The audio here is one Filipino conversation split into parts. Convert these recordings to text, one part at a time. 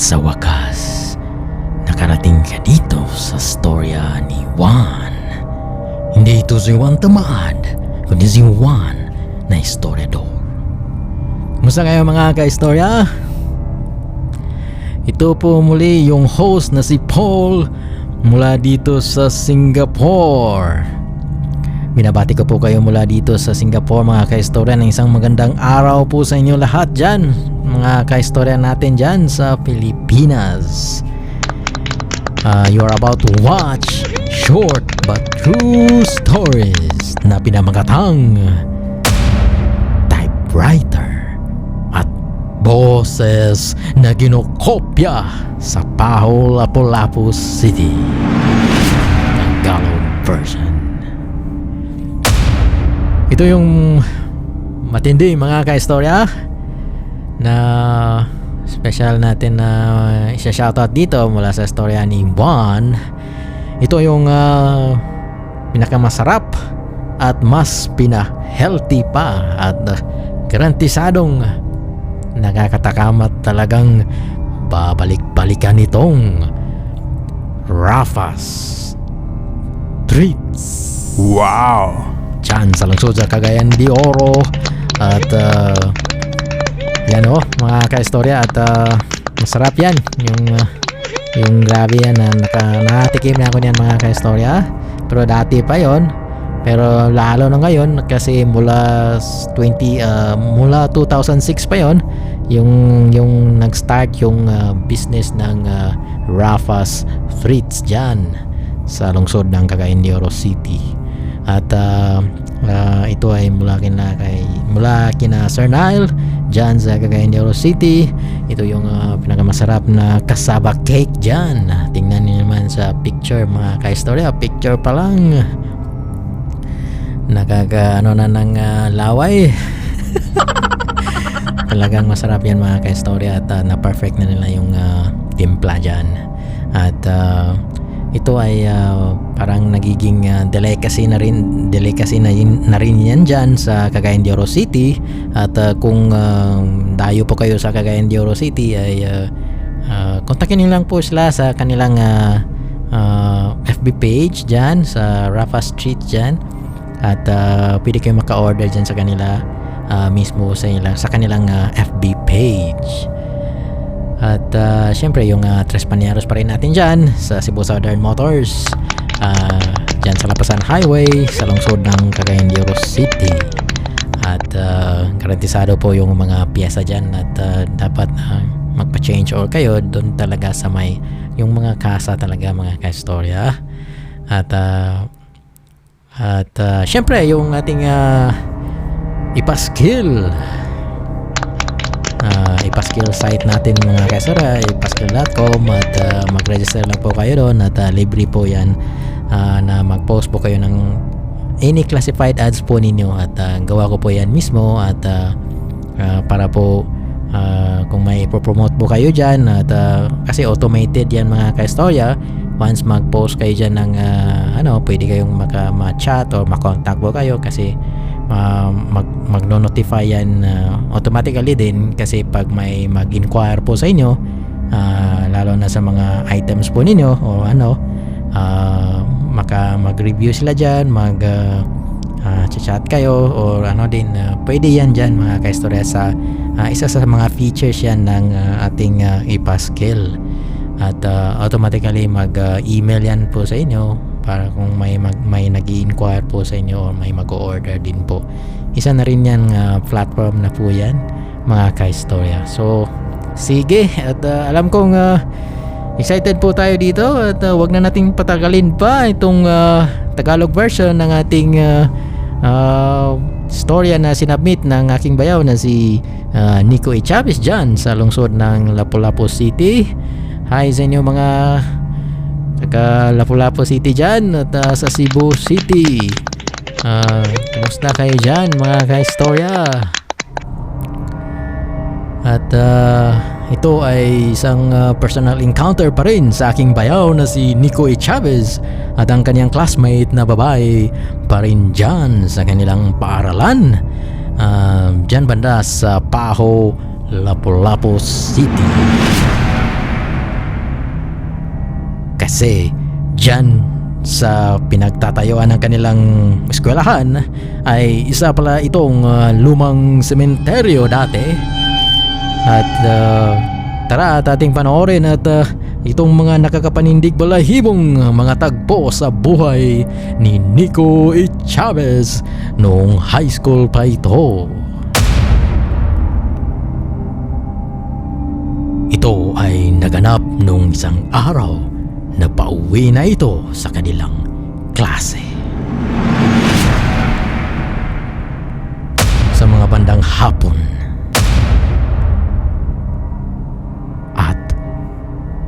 sa wakas, nakarating ka dito sa storya ni Juan. Hindi ito si Juan Tamad, kundi si Juan na historiador. Kumusta kayo mga ka-istorya? Ito po muli yung host na si Paul mula dito sa Singapore. Binabati ko po kayo mula dito sa Singapore mga ka-istorya ng isang magandang araw po sa inyo lahat dyan, mga ka-istorya natin dyan sa Pilipinas. You are about to watch short but true stories na pinamagatang typewriter at boses na ginokopya sa Paho, Lapu-Lapu City. Tagalog version. Ito yung matindi mga ka-istorya na special natin na isa-shoutout dito mula sa istorya ni Juan. Ito yung pinakamasarap at mas pina-healthy pa at garantisadong nakakatakam at talagang babalik-balikan itong Raffas Treats. Wow! Diyan sa lungsod sa Cagayan de Oro. At yan mga ka-istorya. At masarap yan. Yung grabe yan na nakatikim na ako niyan mga ka-istorya. Pero dati pa yon. Pero lalo na ngayon kasi mula 2006 pa yon yung nag-start yung business ng Raffas Treats dyan sa lungsod ng Cagayan de Oro City. At ito ay mula kina Sir Nile dyan sa Cagayan de Oro City. Ito yung pinakamasarap na cassava cake dyan. Tingnan niyo naman sa picture mga ka-istorya. Picture pa lang nakakaano na ng laway. Talagang masarap yan mga ka-istorya. At na-perfect na nila yung timpla dyan. At ito ay parang nagiging delicacy na rin yan dyan sa Cagayan de Oro City. At kung dayo po kayo sa Cagayan de Oro City ay kontakin niyo lang po sila sa kanilang FB page dyan sa Raffas Street dyan. At pwede kayo maka-order dyan sa kanila mismo sa kanilang FB page. At syempre yung Tres Paneros pa rin natin dyan sa Cebu Southern Motors, dyan sa Lapasan Highway sa lungsod ng Cagayan de Oro City. At garantisado po yung mga piyesa dyan. At dapat magpa-change oil kayo doon talaga sa may yung mga kasa talaga mga ka-istorya. At syempre yung ating ipaskill ipaskill site natin mga ka-istorya, ipaskill.com. At mag-register lang po kayo doon. At libre po yan na mag-post po kayo ng any classified ads po ninyo. At gawa ko po yan mismo. At para po kung may promote po kayo dyan. At kasi automated yan mga ka-istorya. Once mag-post kayo dyan ng pwede kayong ma-chat or ma-contact po kayo. Kasi mag-notify yan automatically din. Kasi pag may mag-inquire po sa inyo, lalo na sa mga items po ninyo o mag-review sila dyan, chat kayo or pwede yan dyan mga ka-istorya sa isa sa mga features yan ng ating ipaskill. At automatically mag-email yan po sa inyo para kung may nag-i-inquire po sa inyo or may mag-order din po. Isa na rin yan platform na po yan mga ka-istorya. So sige, at alam kong excited po tayo dito. At wag na nating patagalin pa itong Tagalog version ng ating storya na sinabmit ng aking bayaw na si Nico E. Chavez dyan sa lungsod ng Lapu-Lapu City. Hi sa inyo mga taga Lapu-Lapu City dyan at sa Cebu City. Kumusta kayo dyan mga ka-istorya? At ito ay isang personal encounter pa rin sa aking bayaw na si Nico E. Chavez at ang kanyang classmate na babae pa rin dyan sa kanilang paaralan dyan banda sa Paho, Lapu-Lapu City. Kasi dyan sa pinagtatayuan ng kanilang eskwelahan ay isa pala itong lumang sementeryo dati. At tara at ating panoorin at itong mga nakakapanindig balahibong mga tagpo sa buhay ni Nico E. Chavez noong high school pa ito. Ito ay naganap noong isang araw na pauwi na ito sa kanilang klase. Sa mga bandang hapon. At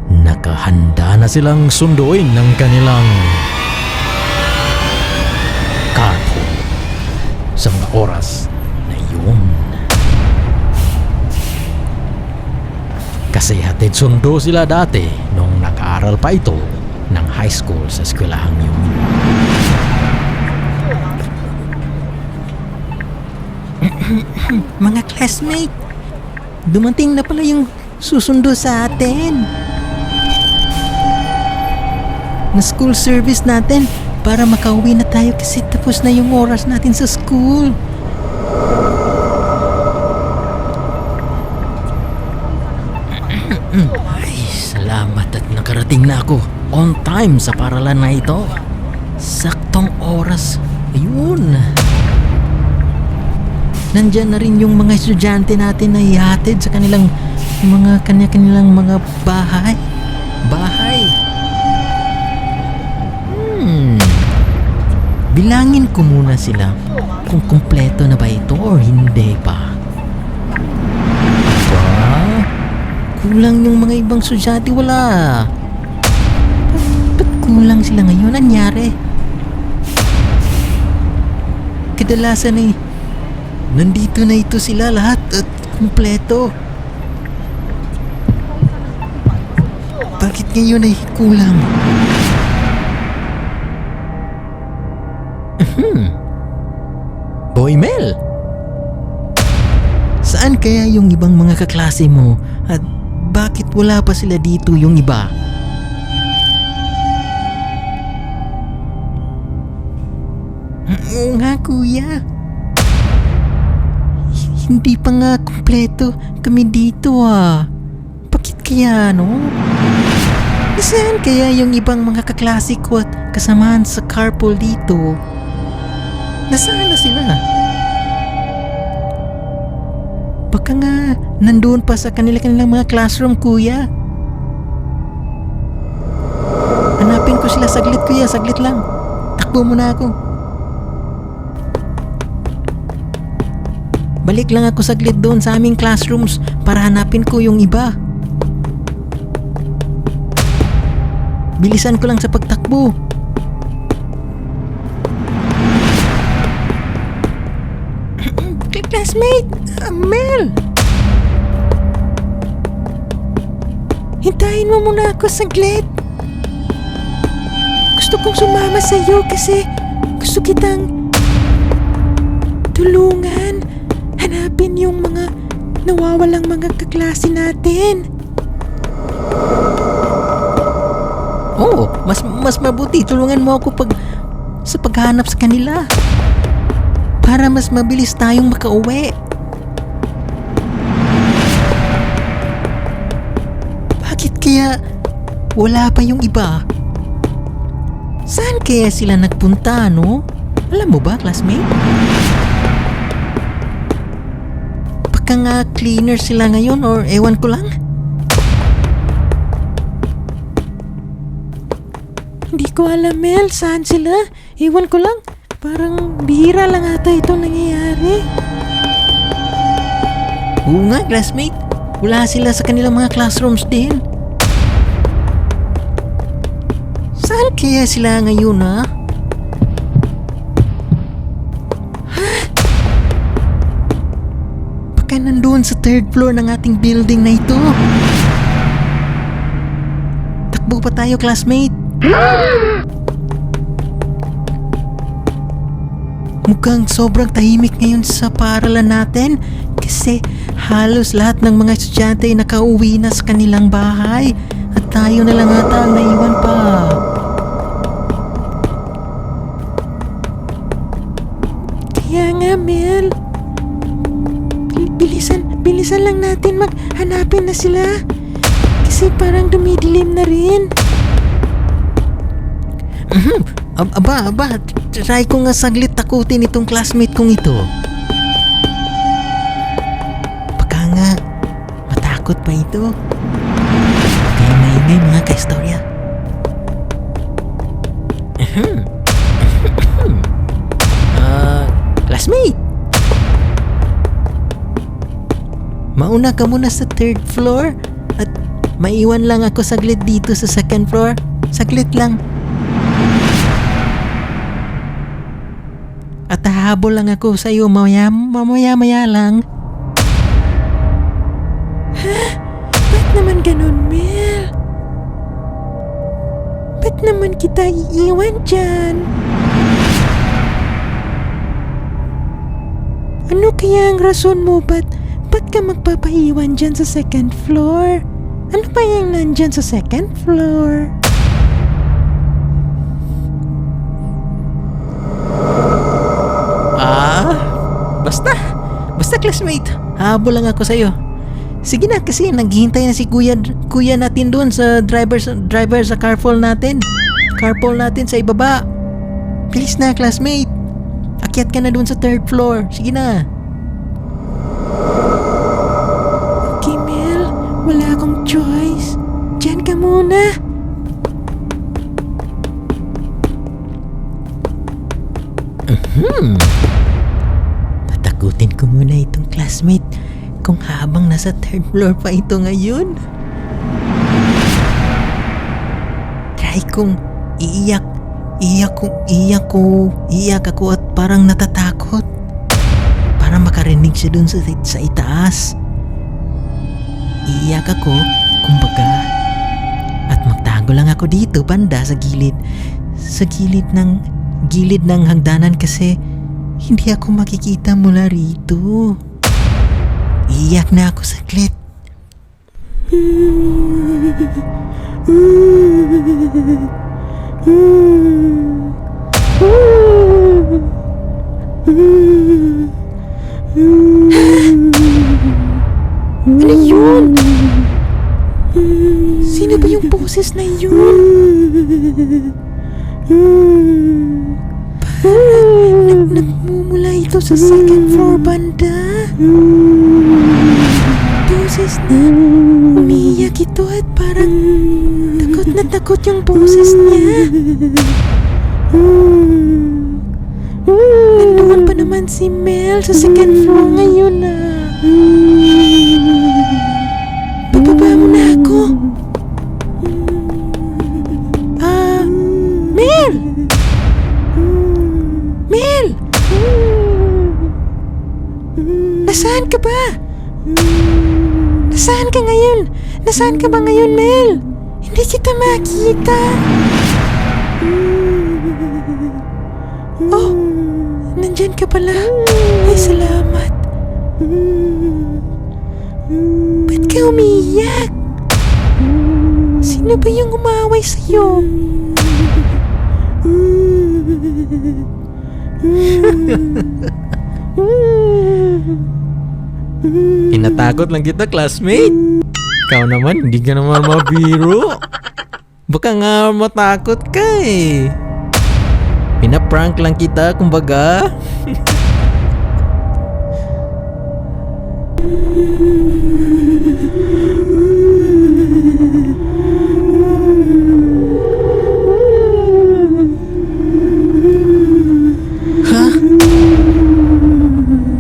nakahanda na silang sunduin ng kanilang carpool sa mga oras na iyon. Kasi hatid sundo sila dati nung nag-aaral pa ito ng high school sa eskwelahang yun. Mga classmate, dumating na pala yung susundo sa atin. Na school service natin para makauwi na tayo kasi tapos na yung oras natin sa school. Ay, salamat at nakarating na ako on time sa paralan na ito. Saktong oras. Ayun. Nandyan na rin yung mga estudyante natin na ihatid sa kanilang mga kanya-kanilang mga bahay. Bilangin ko muna sila kung kumpleto na ba ito or hindi pa. Aba, kulang yung mga ibang estudyante, wala. Ba't kulang sila ngayon? Anyari? Kadalasan ay nandito na ito sila lahat at kumpleto. Bakit ngayon ay kulang? Boy Mel, Saan kaya yung ibang mga kaklase mo at bakit wala pa sila dito yung iba? Oo nga kuya. Hindi pa nga kumpleto kami dito ah. Bakit kaya no? Saan kaya yung ibang mga kaklase ko at kasamahan sa carpool dito? Nasaan na sila? Baka nga nandoon pa sa kanilang mga classroom kuya. Hanapin ko sila saglit kuya, saglit lang. Takbo muna ako. Balik lang ako saglit doon sa aming classrooms para hanapin ko yung iba. Bilisan ko lang sa pagtakbo. Classmate, Mel! Hintayin mo muna ako saglit. Gusto kong sumama sa iyo kasi gusto kitang tulungan. Hanapin yung mga nawawalang mga kaklase natin. Oo, mas mabuti tulungan mo ako sa paghanap sa kanila. Para mas mabilis tayong makauwi. Bakit kaya wala pa yung iba? Saan kaya sila nagpunta, no? Alam mo ba, classmate? Baka nga cleaner sila ngayon or ewan ko lang. Hindi ko alam, Mel. Saan sila? Ewan ko lang. Parang bihira lang ata ito nangyayari. Oo nga, classmate. Wala sila sa kanilang mga classrooms din. Saan kaya sila ngayon, ha? Baka nandun sa third floor ng ating building na ito. Takbo pa tayo, classmate. Mukhang sobrang tahimik ngayon sa paaralan natin kasi halos lahat ng mga estudyante ay nakauwi na sa kanilang bahay At tayo na lang ata ang naiwan pa. Kaya nga, Mel. Bilisan lang natin maghanapin na sila. Kasi parang dumidilim na rin. Aba, try ko nga saglit takutin itong classmate kong ito. Baka nga matakot pa ito. Kaya maingay mga kaistorya. Classmate! Mauna ka muna sa 3rd floor at maiwan lang ako saglit dito sa 2nd floor. Saglit lang. At hahabol lang ako sa iyo mamaya lang. Ha? Ba't naman ganun, Mel? Ba't naman kita iiwan dyan? Ano kaya ang rason mo? Ba't ka magpapaiwan dyan sa 2nd floor? Ano pa yung nandyan sa 2nd floor? Basta classmate, habol lang ako sa'yo. Sige na, kasi naghihintay na si kuya natin doon sa driver sa carpool natin sa ibaba. Please na, classmate, akyat ka na doon sa 3rd floor. Sige na. Okay, Mel, wala akong choice. Diyan ka muna. Tatakutin ko muna itong classmate kung habang nasa 3rd floor pa ito ngayon. Try kong iiyak ako at parang natatakot para makarinig siya dun sa itaas. Iiyak ako, kumbaga, at magtago lang ako dito banda sa gilid ng hagdanan kasi hindi ako makikita mula rito. Iiyak na ako saglit. Ano yun? Sino ba yung boses na yun? Parang nagmumula ito sa 2nd floor banda. Boses na umiiyak ito at parang takot na takot yung boses niya. Nandoon pa naman si Mel sa 2nd floor ngayon na. Bababa mo na ako. Mel! Mel! Nasaan ka ba? Nasaan ka ngayon? Nasaan ka ba ngayon, Mel? Hindi kita makita. Oh, nandyan ka pala. Ay, salamat. Ba't ka umiiyak? Sino ba yung umaway sa'yo? Inatakot lang kita, classmate. Ikaw naman, hindi ka naman mabiro. Baka nga matakot ka eh. Pinaprank lang kita, kumbaga. Ha?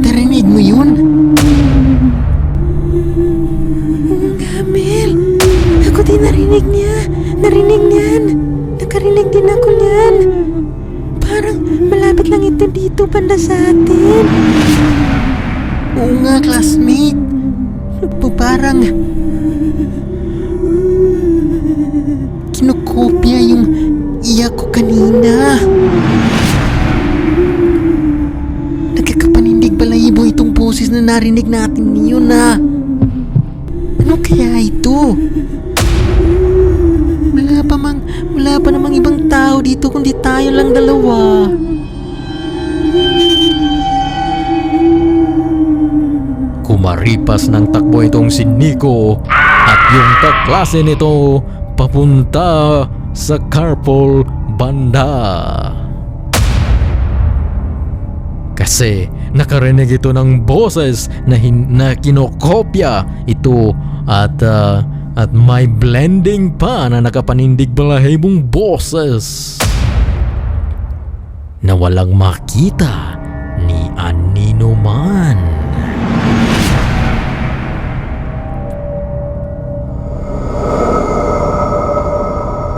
Narinig mo yun? Mel, ako din narinig niya. Narinig niyan. Nakarinig din ako niyan. Parang malapit lang ito dito banda sa atin. Oo nga, classmate. Parang kinokopya yung iyak ko kanina. Nagkakapanindig balahibo itong boses na narinig natin niyo na. Ano kaya ito? kundi tayo lang dalawa. Kumaripas ng takbo itong si Nico at yung kaklase nito papunta sa carpool banda. Kasi nakarinig ito ng boses na kinokopya ito at may blending pa na nakapanindig balahibong boses na walang makita ni anino man.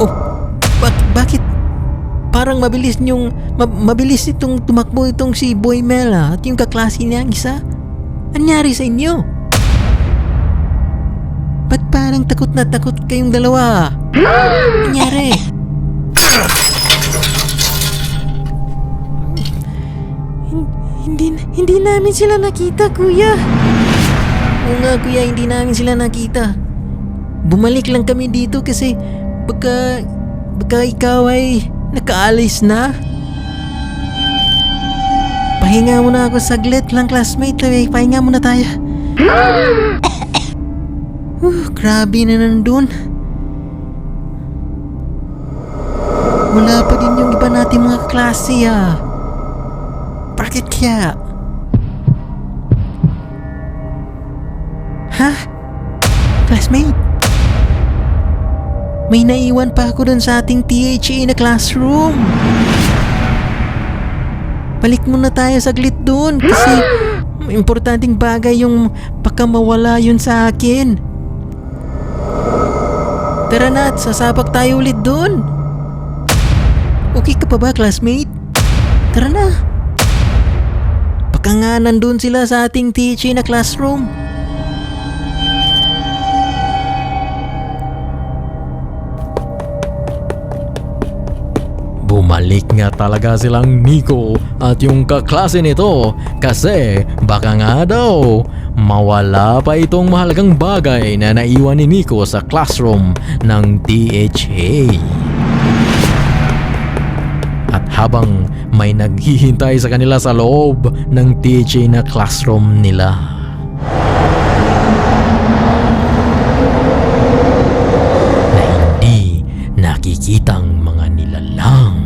Oh, bakit parang mabilis itong tumakbo itong si Boy Mel at yung kaklase niya ang isa? Anyari sa inyo? Ba't parang takot na takot kayong dalawa? Anyari? Hindi namin sila nakita, kuya. Oo nga, kuya, hindi namin sila nakita. Bumalik lang kami dito kasi baka ikaw ay nakaalis na. Pahinga muna ako saglit lang, classmate. Pahinga muna tayo. Grabe na nandun. Wala pa din yung iba nating mga klase Bakit kaya? Ha? Classmate? May naiwan pa ako dun sa ating THA na classroom. Balik muna tayo saglit dun kasi importanteng bagay yung baka mawala yun sa akin. Tara na at sasabak tayo ulit dun. Okay ka pa ba, classmate? Tara na. Baka nga nandun sila sa ating THA na classroom. Bumalik nga talaga silang Nico at yung kaklase nito kasi baka nga daw mawala pa itong mahalagang bagay na naiwan ni Nico sa classroom ng THA. At habang may naghihintay sa kanila sa loob ng THA na classroom nila, na hindi nakikitang mga nilalang.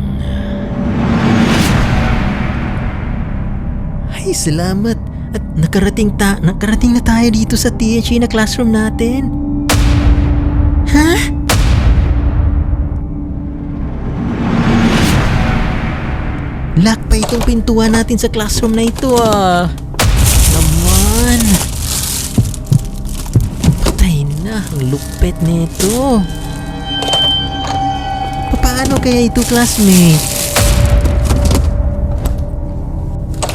Ay, salamat. At nakarating na tayo dito sa THA na classroom natin. Ha? Lock pa itong pintuan natin sa classroom na ito Naman. Patay na. Ang lupit nito. Paano kaya ito, classmate?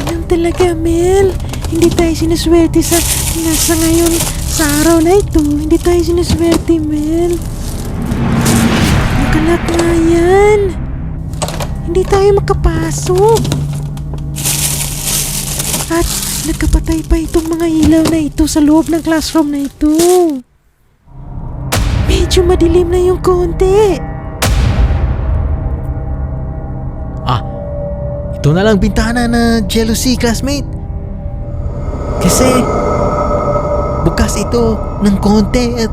Ganun talaga, Mel. Hindi tayo sinuswerte sa nasa ngayon sa araw na ito. Hindi tayo sinuswerte, Mel. Nakalak nga yan. Hindi tayo makapasok. At nagkapatay pa itong mga ilaw na ito sa loob ng classroom na ito. Medyo madilim na yung konti. Ito na lang Bintana na jealousy, classmate. Kasi bukas ito ng konti at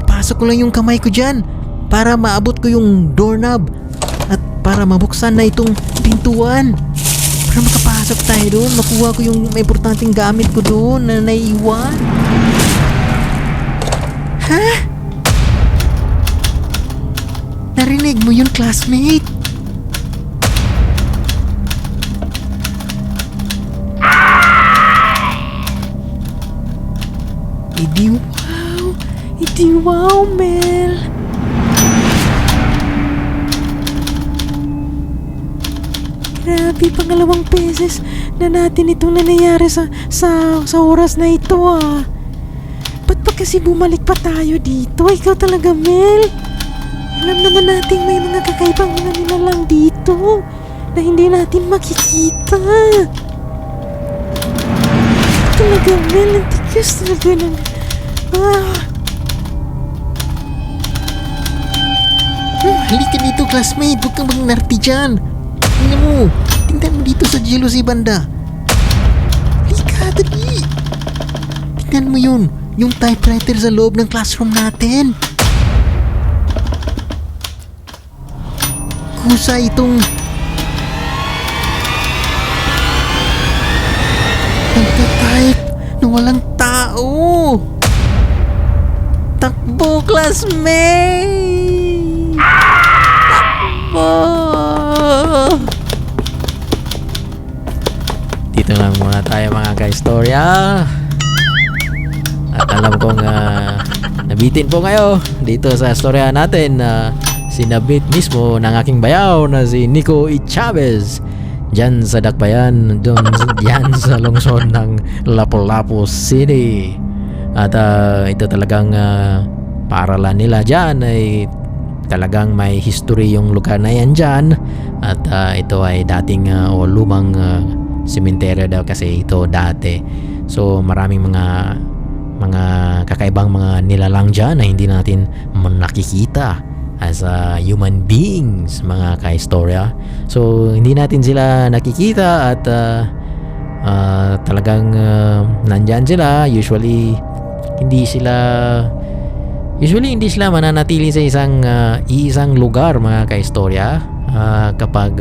ipasok ko lang yung kamay ko dyan para maabot ko yung doorknob at para mabuksan na itong pintuan. Para makapasok tayo doon, makuha ko yung may importanteng gamit ko doon na naiwan. Ha? Narinig mo yun, classmate? Hindi wow, Mel. Grabe, pangalawang beses na natin itong nangyayari sa oras na ito Ba't pa kasi bumalik pa tayo dito? Ikaw talaga, Mel. Alam naman natin may mga kakaibang mga nilalang dito na hindi natin makikita. Talaga, Mel. Ang tigas talaga ng... Halika dito, classmate, huwag kang mag-narty dyan. Tingnan mo dito sa jealousy banda. Halika, dali. Tingnan mo yun, yung typewriter sa loob ng classroom natin. Kusa itong nagtatype na walang tao. Takbo, classmate! Takbo! Dito lang muna tayo mga ka-istorya. At alam kong nabitin po kayo dito sa istorya natin na sinabit mismo ng aking bayaw na si Nico E. Chavez dyan sa Dakbayan, dyan sa lungsod ng Lapu-Lapu City. At ito talagang paaralan nila dyan ay talagang may history yung lugar na yan dyan. At ito ay dating o lumang sementeryo daw kasi ito dati. So maraming mga kakaibang mga nilalang dyan na hindi natin nakikita as human beings, mga ka-istorya. So hindi natin sila nakikita at talagang nandyan sila. Usually hindi sila mananatili sa isang lugar, mga ka-istorya. Kapag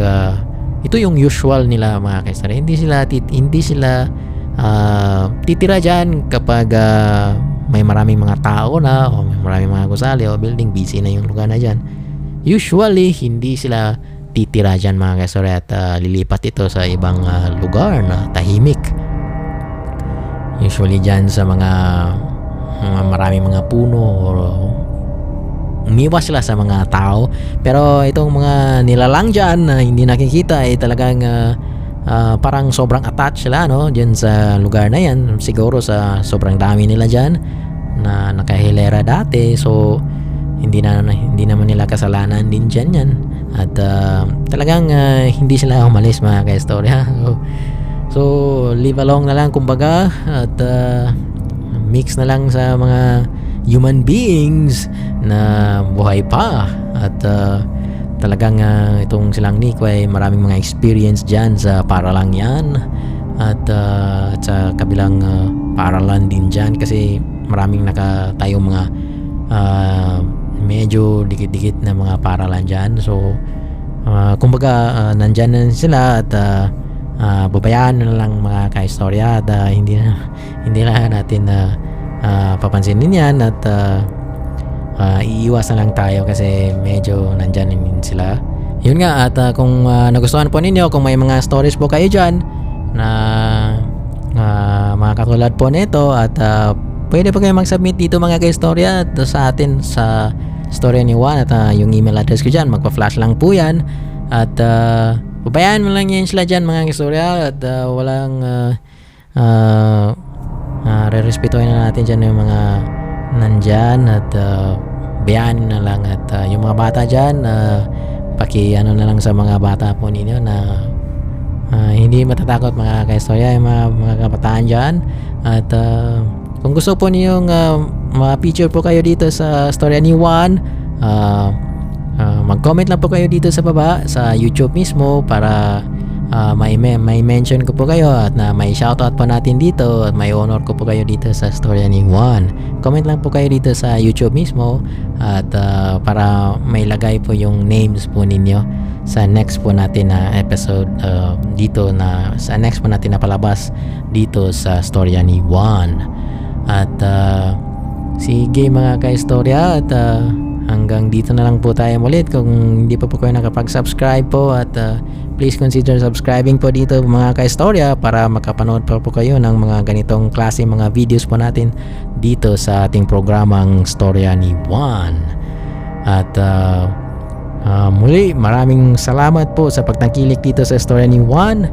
ito yung usual nila, mga ka-istorya, hindi sila titira dyan kapag may maraming mga tao na o may maraming mga gusali o building, busy na yung lugar na dyan. Usually hindi sila titira dyan, mga ka-istorya, at lilipat ito sa ibang lugar na tahimik. Usually dyan sa mga maraming mga puno o umiwas sila sa mga tao. Pero itong mga nilalang dyan na hindi nakikita ay talagang parang sobrang attached sila, no, dyan sa lugar na yan. Siguro sa sobrang dami nila dyan na nakahilera dati. So hindi naman nila kasalanan din dyan yan. At talagang hindi sila umalis, mga ka-istorya. So live along na lang kumbaga. At mix na lang sa mga human beings na buhay pa. At talagang itong silang Nico ay maraming mga experience dyan sa paralang yan. At sa kabilang paralan din dyan kasi maraming nakatayong mga medyo dikit-dikit na mga paralan dyan. So kumbaga nandyan na sila at babayaan na lang, mga ka-istorya, at hindi na natin papansinin yan at iiwas na lang tayo kasi medyo nandyan din sila. Yun nga, at kung nagustuhan po ninyo, kung may mga stories po kayo dyan na mga katulad po nito, at pwede po kayo mag-submit dito, mga ka-istorya, sa atin sa Storya ni Juan. At yung email address ko dyan, magpa-flash lang po yan. At babayaan mo lang yan sila dyan, mga ka-istorya, at walang re-respetuhin na natin dyan yung mga nandyan. At bayaan na lang. At yung mga bata dyan, na lang sa mga bata po ninyo na hindi matatakot, mga ka-istorya, yung mga kabataan dyan. At kung gusto po niyong ma-feature po kayo dito sa Storya ni Juan, mag-comment lang po kayo dito sa baba sa YouTube mismo para may mention ko po kayo at may shoutout po natin dito at may honor ko po kayo dito sa Storya ni Juan. Comment lang po kayo dito sa YouTube mismo at para may lagay po yung names po ninyo sa next po natin na episode dito, na sa next po natin na palabas dito sa Storya ni Juan. At sige, mga ka-istorya, at hanggang dito na lang po tayo ulit. Kung hindi pa po kayo nakapag-subscribe po, at please consider subscribing po dito, mga ka-istorya, para makapanood pa po kayo ng mga ganitong klase mga videos po natin dito sa ating programang Storya ni Juan. At muli, maraming salamat po sa pagtangkilik dito sa Storya ni Juan.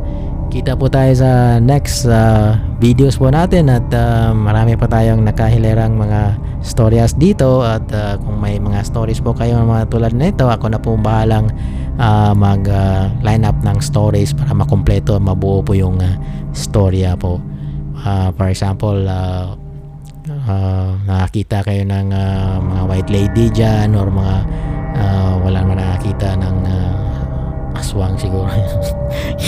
Kita po tayo sa next videos po natin, at marami pa tayong nakahilerang mga stories dito. At kung may mga stories po kayo mga tulad nito, ako na po bahalang mag line up ng stories para makumpleto, mabuo po yung storya po. For example, nakakita kayo ng mga white lady dyan, or mga wala naman nakakita ng aswang siguro.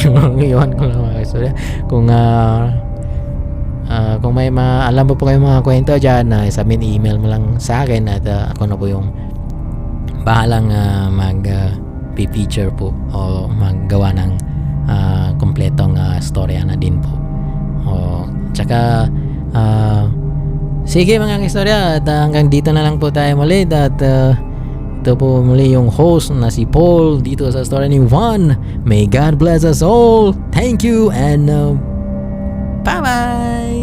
Yung iwan ko lang mga kaistorya. Kung may alam mo po kayong mga kwento dyan, sabihin email mo lang sa akin at ako na po yung bahalang mag-feature po o maggawa ng kompletong storya na din po. Tsaka sige mga istorya, at hanggang dito na lang po tayo muli at ito po muli yung host na si Paul dito sa story ni Juan. May God bless us all. Thank you and bye bye.